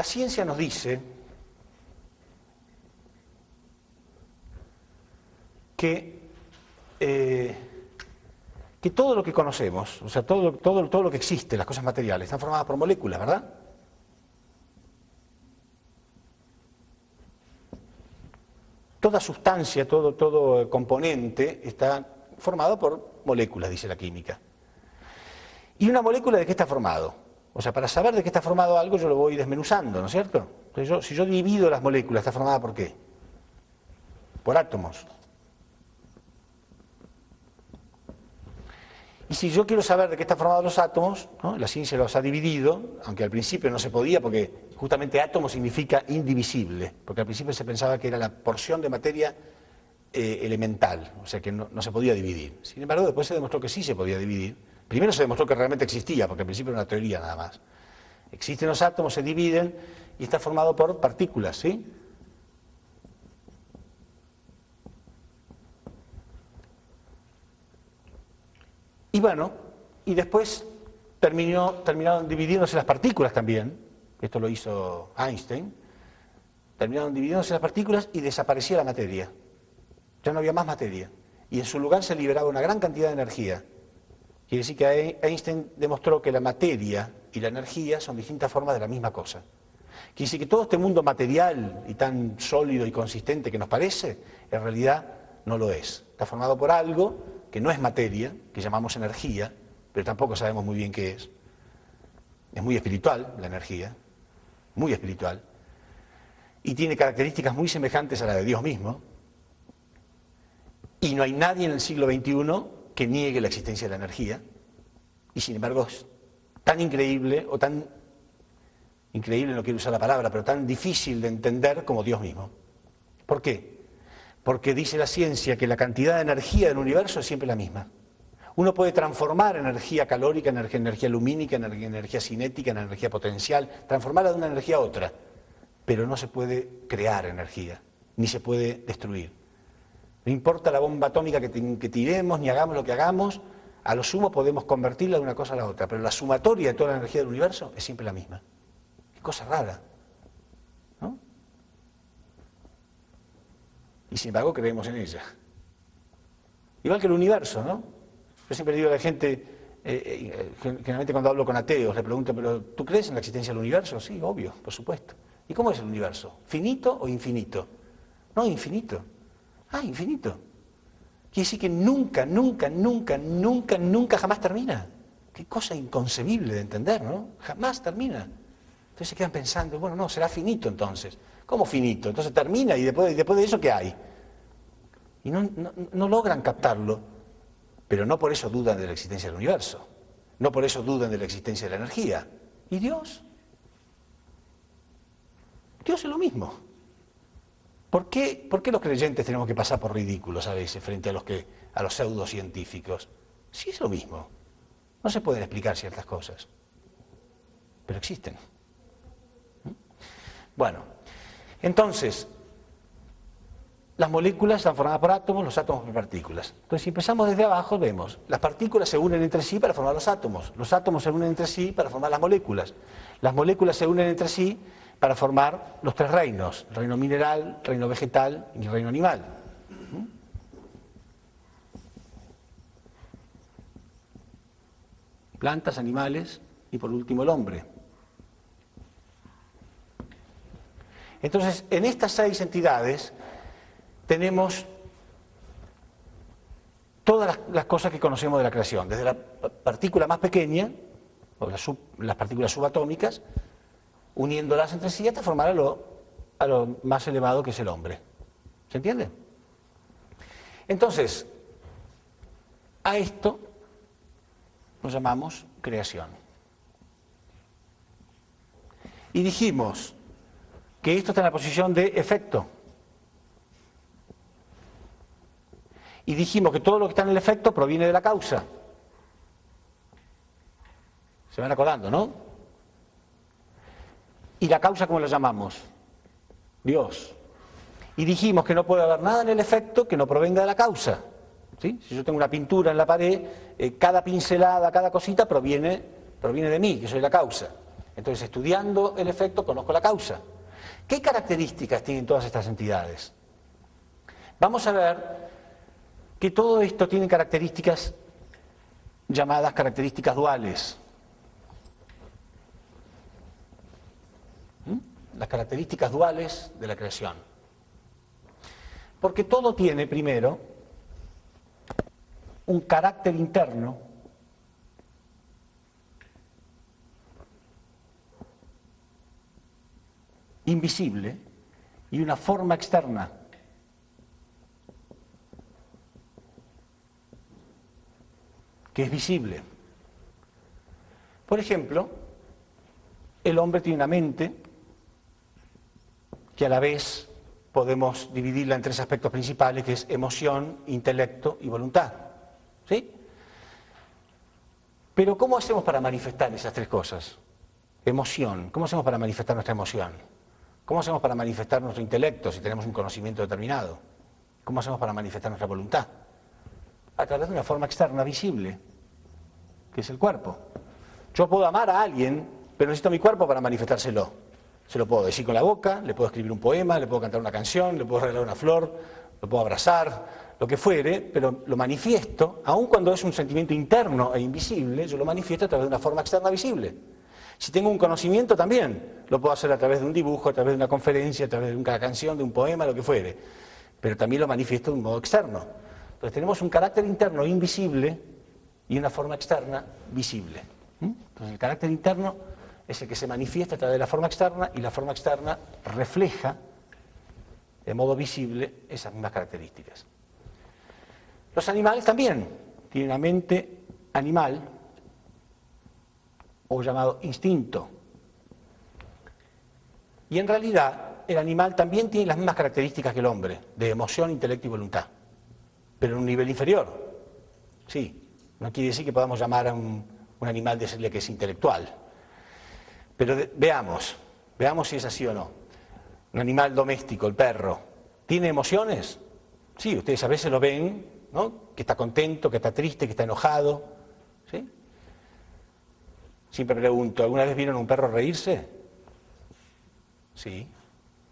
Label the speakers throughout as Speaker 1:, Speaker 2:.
Speaker 1: La ciencia nos dice que todo lo que conocemos, o sea, todo lo que existe, las cosas materiales, están formadas por moléculas, ¿verdad? Toda sustancia, todo componente está formado por moléculas, dice la química. ¿Y una molécula de qué está formado? O sea, para saber de qué está formado algo yo lo voy desmenuzando, ¿no es cierto? Entonces si yo divido las moléculas, ¿está formada por qué? Por átomos. Y si yo quiero saber de qué están formados los átomos, ¿no? La ciencia los ha dividido, aunque al principio no se podía, porque justamente átomo significa indivisible, porque al principio se pensaba que era la porción de materia elemental, o sea que no se podía dividir. Sin embargo, después se demostró que sí se podía dividir. Primero se demostró que realmente existía, porque al principio era una teoría nada más. Existen los átomos, se dividen y está formado por partículas, ¿sí? Y bueno, y después terminaron dividiéndose las partículas también, esto lo hizo Einstein, terminaron dividiéndose las partículas y desaparecía la materia, ya no había más materia, y en su lugar se liberaba una gran cantidad de energía. Quiere decir que Einstein demostró que la materia y la energía son distintas formas de la misma cosa. Quiere decir que todo este mundo material y tan sólido y consistente que nos parece, en realidad no lo es. Está formado por algo que no es materia, que llamamos energía, pero tampoco sabemos muy bien qué es. Es muy espiritual la energía, muy espiritual, y tiene características muy semejantes a las de Dios mismo, y no hay nadie en el siglo XXI que niegue la existencia de la energía, y sin embargo es tan increíble, o tan increíble, no quiero usar la palabra, pero tan difícil de entender como Dios mismo. ¿Por qué? Porque dice la ciencia que la cantidad de energía del universo es siempre la misma. Uno puede transformar energía calórica en energía lumínica, en energía cinética, en energía potencial, transformarla de una energía a otra, pero no se puede crear energía, ni se puede destruir. No importa la bomba atómica que tiremos, ni hagamos lo que hagamos, a lo sumo podemos convertirla de una cosa a la otra, pero la sumatoria de toda la energía del universo es siempre la misma. Qué cosa rara, ¿no? Y sin embargo creemos en ella. Igual que el universo, ¿no? Yo siempre digo a la gente, generalmente cuando hablo con ateos, le pregunto, ¿pero tú crees en la existencia del universo? Sí, obvio, por supuesto. ¿Y cómo es el universo? ¿Finito o infinito? No, infinito. Ah, infinito. Quiere decir que nunca, jamás termina. Qué cosa inconcebible de entender, ¿no? Jamás termina. Entonces se quedan pensando, bueno, no, será finito entonces. ¿Cómo finito? Entonces termina y después de eso, ¿qué hay? Y no logran captarlo, pero no por eso dudan de la existencia del universo. No por eso dudan de la existencia de la energía. ¿Y Dios? Dios es lo mismo. ¿Por qué los creyentes tenemos que pasar por ridículos a veces frente a los pseudocientíficos? Sí es lo mismo. No se pueden explicar ciertas cosas, pero existen. Bueno, entonces, las moléculas están formadas por átomos, los átomos por partículas. Entonces, si empezamos desde abajo, vemos, las partículas se unen entre sí para formar los átomos se unen entre sí para formar las moléculas se unen entre sí para formar los tres reinos, el reino mineral, el reino vegetal y el reino animal. Plantas, animales y por último el hombre. Entonces, en estas 6 entidades tenemos todas las cosas que conocemos de la creación, desde la partícula más pequeña, o las partículas subatómicas, uniéndolas entre sí hasta formar a lo más elevado que es el hombre. ¿Se entiende? Entonces, a esto lo llamamos creación. Y dijimos que esto está en la posición de efecto. Y dijimos que todo lo que está en el efecto proviene de la causa. Se van acordando, ¿no? ¿Y la causa cómo la llamamos? Dios. Y dijimos que no puede haber nada en el efecto que no provenga de la causa. ¿Sí? Si yo tengo una pintura en la pared, cada pincelada, cada cosita proviene de mí, que soy la causa. Entonces, estudiando el efecto, conozco la causa. ¿Qué características tienen todas estas entidades? Vamos a ver que todo esto tiene características llamadas características duales. Las características duales de la creación. Porque todo tiene, primero, un carácter interno invisible y una forma externa que es visible. Por ejemplo, el hombre tiene una mente que a la vez podemos dividirla en tres aspectos principales, que es emoción, intelecto y voluntad. ¿Sí? Pero ¿cómo hacemos para manifestar esas tres cosas? Emoción. ¿Cómo hacemos para manifestar nuestra emoción? ¿Cómo hacemos para manifestar nuestro intelecto si tenemos un conocimiento determinado? ¿Cómo hacemos para manifestar nuestra voluntad? A través de una forma externa visible, que es el cuerpo. Yo puedo amar a alguien, pero necesito mi cuerpo para manifestárselo. Se lo puedo decir con la boca, le puedo escribir un poema, le puedo cantar una canción, le puedo regalar una flor, lo puedo abrazar, lo que fuere, pero lo manifiesto, aun cuando es un sentimiento interno e invisible, yo lo manifiesto a través de una forma externa visible. Si tengo un conocimiento también, lo puedo hacer a través de un dibujo, a través de una conferencia, a través de una canción, de un poema, lo que fuere, pero también lo manifiesto de un modo externo. Entonces tenemos un carácter interno invisible y una forma externa visible. Entonces el carácter interno es el que se manifiesta a través de la forma externa y la forma externa refleja de modo visible esas mismas características. Los animales también tienen una mente animal o llamado instinto. Y en realidad el animal también tiene las mismas características que el hombre, de emoción, intelecto y voluntad, pero en un nivel inferior. Sí, no quiere decir que podamos llamar a un animal decirle que es intelectual. Pero veamos si es así o no. Un animal doméstico, el perro, ¿tiene emociones? Sí, ustedes a veces lo ven, ¿no? Que está contento, que está triste, que está enojado. ¿Sí? Siempre pregunto, ¿alguna vez vieron a un perro reírse? Sí.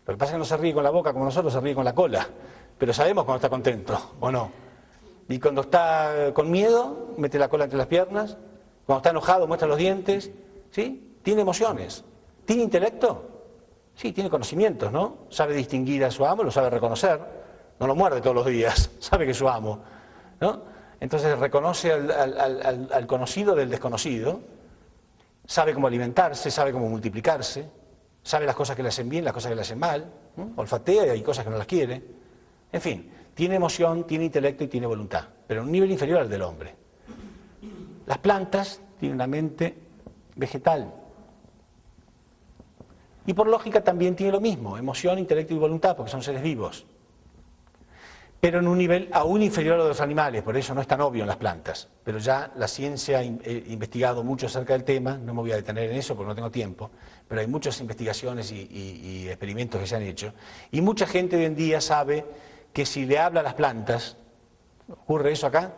Speaker 1: Lo que pasa es que no se ríe con la boca como nosotros, se ríe con la cola. Pero sabemos cuando está contento, ¿o no? Y cuando está con miedo, mete la cola entre las piernas. Cuando está enojado, muestra los dientes. ¿Sí? Tiene emociones. ¿Tiene intelecto? Sí, tiene conocimientos, ¿no? Sabe distinguir a su amo, lo sabe reconocer. No lo muerde todos los días, sabe que es su amo, ¿no? Entonces reconoce al conocido del desconocido, sabe cómo alimentarse, sabe cómo multiplicarse, sabe las cosas que le hacen bien, las cosas que le hacen mal, ¿no? Olfatea y hay cosas que no las quiere. En fin, tiene emoción, tiene intelecto y tiene voluntad, pero en un nivel inferior al del hombre. Las plantas tienen una mente vegetal. Y por lógica también tiene lo mismo, emoción, intelecto y voluntad, porque son seres vivos. Pero en un nivel aún inferior a los animales, por eso no es tan obvio en las plantas. Pero ya la ciencia ha investigado mucho acerca del tema, no me voy a detener en eso porque no tengo tiempo, pero hay muchas investigaciones y experimentos que se han hecho. Y mucha gente hoy en día sabe que si le habla a las plantas, ¿ocurre eso acá?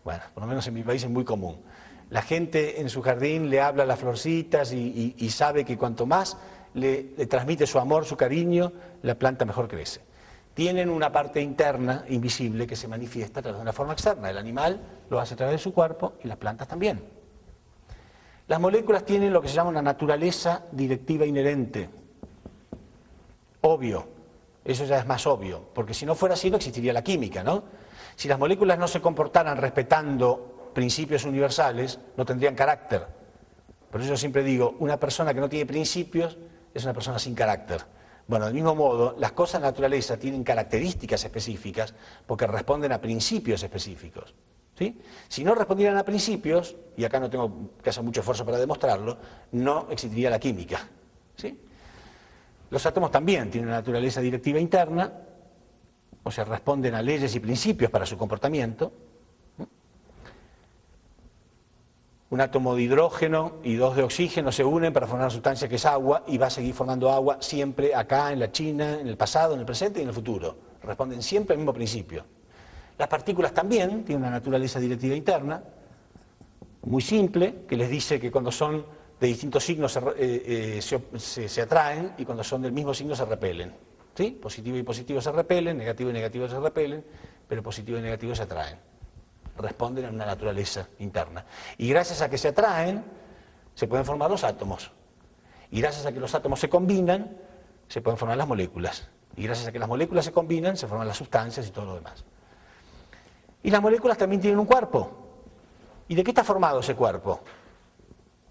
Speaker 1: Bueno, por lo menos en mi país es muy común. La gente en su jardín le habla a las florcitas y sabe que cuanto más le transmite su amor, su cariño, la planta mejor crece. Tienen una parte interna, invisible, que se manifiesta a través de una forma externa. El animal lo hace a través de su cuerpo y las plantas también. Las moléculas tienen lo que se llama una naturaleza directiva inherente. Obvio, eso ya es más obvio, porque si no fuera así no existiría la química, ¿no? Si las moléculas no se comportaran respetando principios universales, no tendrían carácter. Por eso yo siempre digo, una persona que no tiene principios es una persona sin carácter. Bueno, del mismo modo, las cosas de naturaleza tienen características específicas porque responden a principios específicos. ¿Sí? Si no respondieran a principios, y acá no tengo que hacer mucho esfuerzo para demostrarlo, no existiría la química. ¿Sí? Los átomos también tienen una naturaleza directiva interna, o sea, responden a leyes y principios para su comportamiento. Un átomo de hidrógeno y dos de oxígeno se unen para formar una sustancia que es agua y va a seguir formando agua siempre acá, en la China, en el pasado, en el presente y en el futuro. Responden siempre al mismo principio. Las partículas también tienen una naturaleza directiva interna, muy simple, que les dice que cuando son de distintos signos se atraen y cuando son del mismo signo se repelen. ¿Sí? Positivo y positivo se repelen, negativo y negativo se repelen, pero positivo y negativo se atraen. Responden a una naturaleza interna. Y gracias a que se atraen, se pueden formar los átomos. Y gracias a que los átomos se combinan, se pueden formar las moléculas. Y gracias a que las moléculas se combinan, se forman las sustancias y todo lo demás. Y las moléculas también tienen un cuerpo. ¿Y de qué está formado ese cuerpo?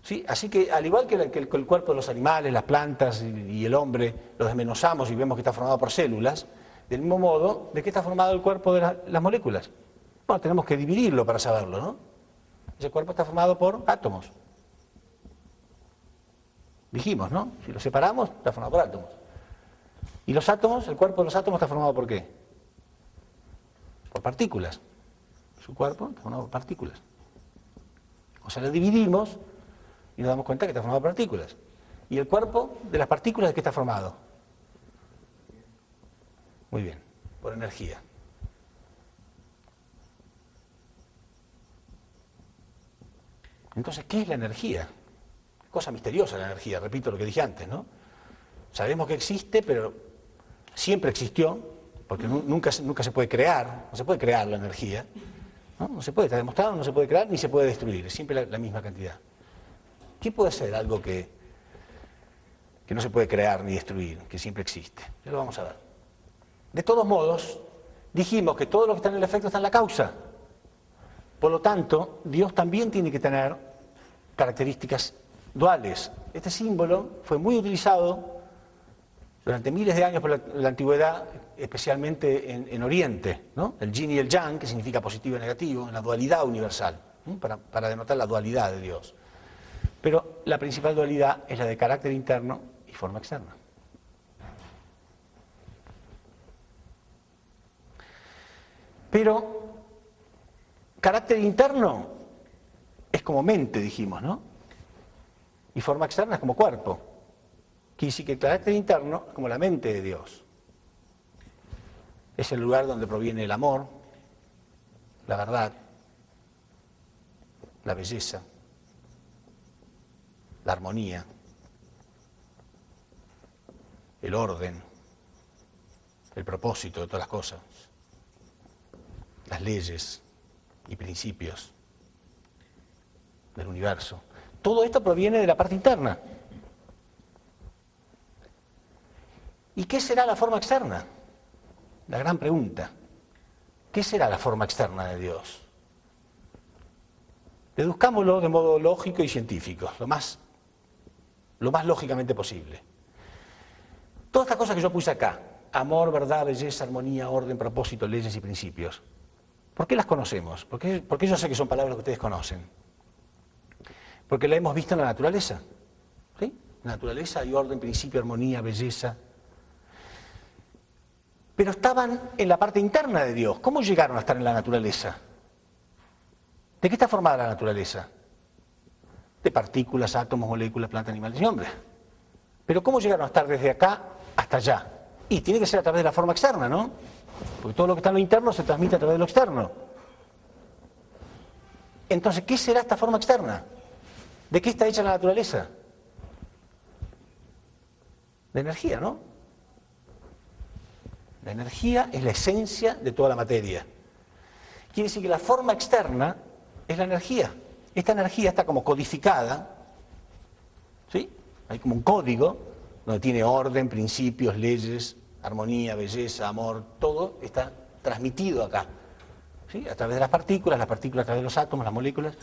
Speaker 1: ¿Sí? Así que, al igual que el cuerpo de los animales, las plantas y el hombre, los desmenuzamos y vemos que está formado por células, del mismo modo, ¿de qué está formado el cuerpo de las moléculas? Bueno, tenemos que dividirlo para saberlo, ¿no? Ese cuerpo está formado por átomos. Dijimos, ¿no? Si lo separamos, está formado por átomos. ¿Y los átomos? ¿El cuerpo de los átomos está formado por qué? Por partículas. Su cuerpo está formado por partículas. O sea, lo dividimos y nos damos cuenta que está formado por partículas. ¿Y el cuerpo de las partículas de qué está formado? Muy bien, por energía. Entonces, ¿qué es la energía? Cosa misteriosa la energía, repito lo que dije antes, ¿no? Sabemos que existe, pero siempre existió, porque nunca se puede crear, no se puede crear la energía, ¿no? No se puede, está demostrado, no se puede crear ni se puede destruir, es siempre la misma cantidad. ¿Qué puede ser algo que no se puede crear ni destruir, que siempre existe? Ya lo vamos a ver. De todos modos, dijimos que todo lo que está en el efecto está en la causa. Por lo tanto, Dios también tiene que tener características duales. Este símbolo fue muy utilizado durante miles de años por la antigüedad, especialmente en Oriente, ¿no? El yin y el yang, que significa positivo y negativo, en la dualidad universal, ¿no? Para denotar la dualidad de Dios. Pero la principal dualidad es la de carácter interno y forma externa. Pero carácter interno es como mente, dijimos, ¿no? Y forma externa es como cuerpo. Quiere decir que el carácter interno es como la mente de Dios. Es el lugar donde proviene el amor, la verdad, la belleza, la armonía, el orden, el propósito de todas las cosas, las leyes y principios del universo. Todo esto proviene de la parte interna. ¿Y qué será la forma externa? La gran pregunta. ¿Qué será la forma externa de Dios? Deduzcámoslo de modo lógico y científico, lo más lógicamente posible. Todas estas cosas que yo puse acá, amor, verdad, belleza, armonía, orden, propósito, leyes y principios, ¿por qué las conocemos? ¿Por qué yo sé que son palabras que ustedes conocen? Porque la hemos visto en la naturaleza. ¿Sí? En la naturaleza hay orden, principio, armonía, belleza. Pero estaban en la parte interna de Dios. ¿Cómo llegaron a estar en la naturaleza? ¿De qué está formada la naturaleza? De partículas, átomos, moléculas, plantas, animales y hombres. Pero ¿cómo llegaron a estar desde acá hasta allá? Y tiene que ser a través de la forma externa, ¿no? Porque todo lo que está en lo interno se transmite a través de lo externo. Entonces, ¿qué será esta forma externa? ¿De qué está hecha la naturaleza? De energía, ¿no? La energía es la esencia de toda la materia. Quiere decir que la forma externa es la energía. Esta energía está como codificada, ¿sí? Hay como un código donde tiene orden, principios, leyes, armonía, belleza, amor, todo está transmitido acá, ¿sí? A través de las partículas a través de los átomos, las moléculas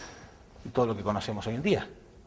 Speaker 1: y todo lo que conocemos hoy en día.